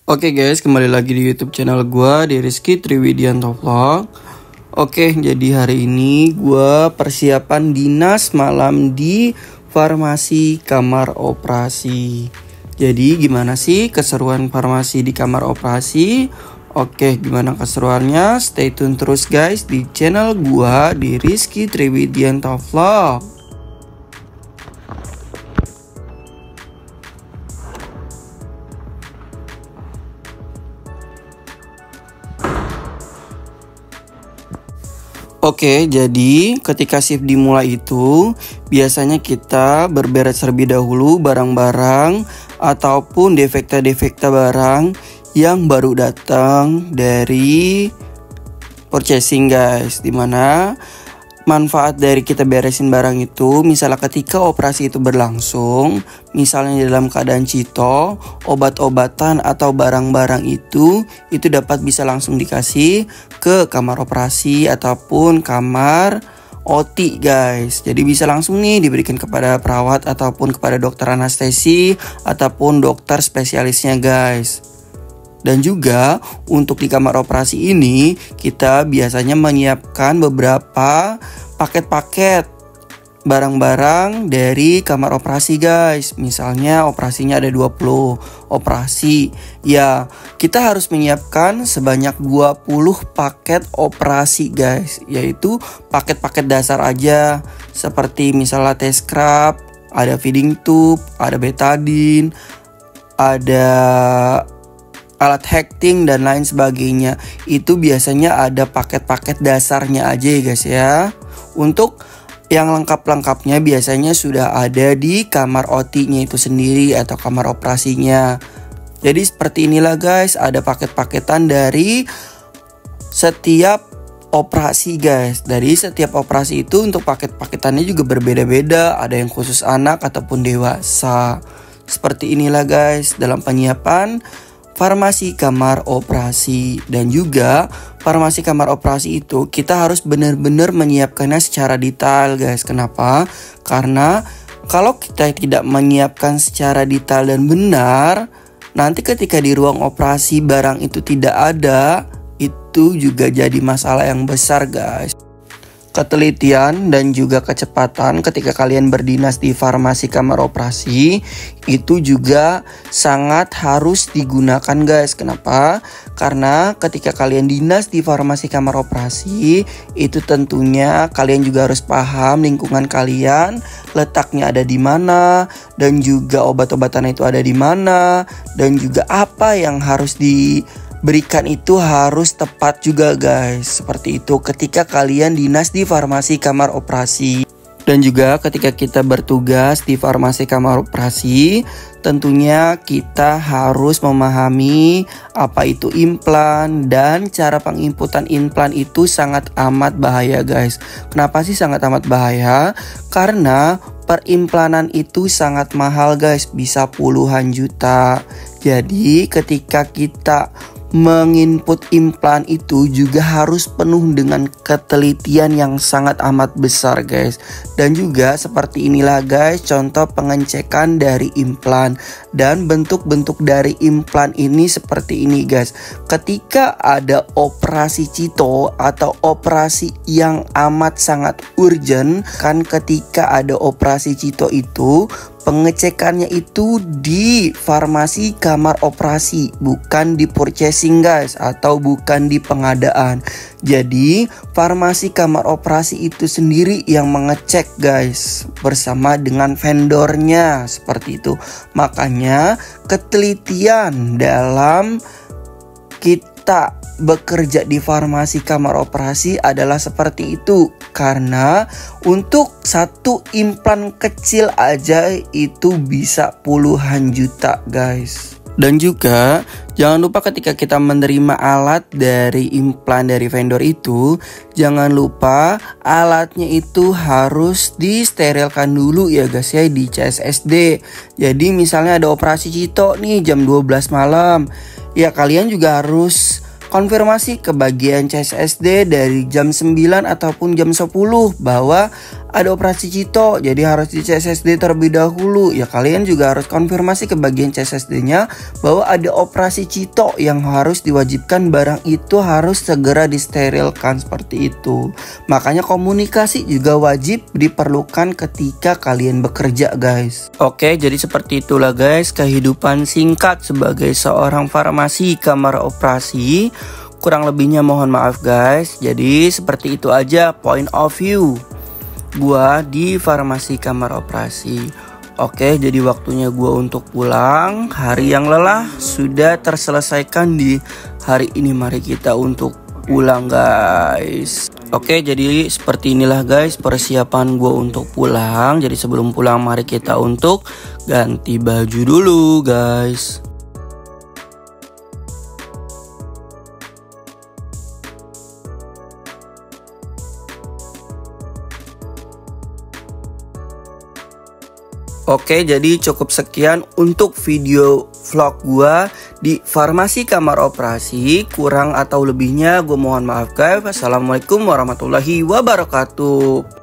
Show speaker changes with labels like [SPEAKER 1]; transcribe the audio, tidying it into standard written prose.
[SPEAKER 1] Oke guys, kembali lagi di YouTube channel gue di Rizky Triwidianto Vlog. Oke, jadi hari ini gue persiapan dinas malam di farmasi kamar operasi. Jadi gimana sih keseruan farmasi di kamar operasi? Oke, gimana keseruannya? Stay tune terus guys di channel gue di Rizky Triwidianto Vlog. Oke, jadi ketika shift dimulai itu biasanya kita berberes terlebih dahulu barang-barang ataupun defekta-defekta barang yang baru datang dari purchasing guys. Dimana manfaat dari kita beresin barang itu, misalnya ketika operasi itu berlangsung, misalnya dalam keadaan cito, obat-obatan atau barang-barang itu dapat bisa langsung dikasih ke kamar operasi ataupun kamar OT guys. Jadi bisa langsung nih diberikan kepada perawat ataupun kepada dokter anestesi ataupun dokter spesialisnya guys. Dan juga untuk di kamar operasi ini kita biasanya menyiapkan beberapa paket-paket barang-barang dari kamar operasi guys. Misalnya operasinya ada 20 operasi. Ya, kita harus menyiapkan sebanyak 20 paket operasi guys. Yaitu paket-paket dasar aja. Seperti misalnya test scrub, ada feeding tube, ada betadine, ada alat hecting dan lain sebagainya. Itu biasanya ada paket-paket dasarnya aja ya guys ya. Untuk yang lengkap-lengkapnya biasanya sudah ada di kamar OT-nya itu sendiri atau kamar operasinya. Jadi seperti inilah guys, ada paket-paketan dari setiap operasi guys. Dari setiap operasi itu untuk paket-paketannya juga berbeda-beda. Ada yang khusus anak ataupun dewasa. Seperti inilah guys dalam penyiapan farmasi kamar operasi. Dan juga farmasi kamar operasi itu kita harus benar-benar menyiapkannya secara detail guys. Kenapa? Karena kalau kita tidak menyiapkan secara detail dan benar, nanti ketika di ruang operasi barang itu tidak ada, itu juga jadi masalah yang besar guys. Ketelitian dan juga kecepatan ketika kalian berdinas di farmasi kamar operasi itu juga sangat harus digunakan guys. Kenapa? Karena ketika kalian dinas di farmasi kamar operasi itu tentunya kalian juga harus paham lingkungan kalian, letaknya ada di mana, dan juga obat-obatan itu ada di mana, dan juga apa yang harus diberikan itu harus tepat juga guys. Seperti itu ketika kalian dinas di farmasi kamar operasi. Dan juga ketika kita bertugas di farmasi kamar operasi, tentunya kita harus memahami apa itu implan, dan cara penginputan implan itu sangat amat bahaya guys. Kenapa sih sangat amat bahaya? Karena perimplanan itu sangat mahal guys, bisa puluhan juta. Jadi ketika kita menginput implan itu juga harus penuh dengan ketelitian yang sangat amat besar guys. Dan juga seperti inilah guys contoh pengecekan dari implan. Dan bentuk-bentuk dari implan ini seperti ini guys. Ketika ada operasi cito atau operasi yang amat sangat urgent, kan ketika ada operasi cito itu pengecekannya itu di farmasi kamar operasi, bukan di purchasing guys, atau bukan di pengadaan. Jadi farmasi kamar operasi itu sendiri yang mengecek guys, bersama dengan vendornya, seperti itu. Makanya ketelitian dalam kita bekerja di farmasi kamar operasi adalah seperti itu. Karena untuk satu implan kecil aja itu bisa puluhan juta guys. Dan juga jangan lupa ketika kita menerima alat dari implan dari vendor itu, jangan lupa alatnya itu harus disterilkan dulu ya guys ya di CSSD. Jadi misalnya ada operasi cito nih jam 12 malam, ya kalian juga harus konfirmasi ke bagian CSSD dari jam 9 ataupun jam 10 bahwa ada operasi Cito, jadi harus di CSSD terlebih dahulu. Ya kalian juga harus konfirmasi ke bagian CSSD-nya bahwa ada operasi Cito yang harus diwajibkan, barang itu harus segera disterilkan seperti itu. Makanya komunikasi juga wajib diperlukan ketika kalian bekerja, guys. Oke, jadi seperti itulah guys kehidupan singkat sebagai seorang farmasi kamar operasi. Kurang lebihnya mohon maaf guys. Jadi seperti itu aja point of view gua di farmasi kamar operasi. Oke, jadi waktunya gua untuk pulang. Hari yang lelah sudah terselesaikan di hari ini. Mari kita untuk pulang guys. Oke, jadi seperti inilah guys persiapan gua untuk pulang. Jadi sebelum pulang mari kita untuk ganti baju dulu guys. Oke, jadi cukup sekian untuk video vlog gua di farmasi kamar operasi. Kurang atau lebihnya gue mohon maaf guys. Wassalamualaikum warahmatullahi wabarakatuh.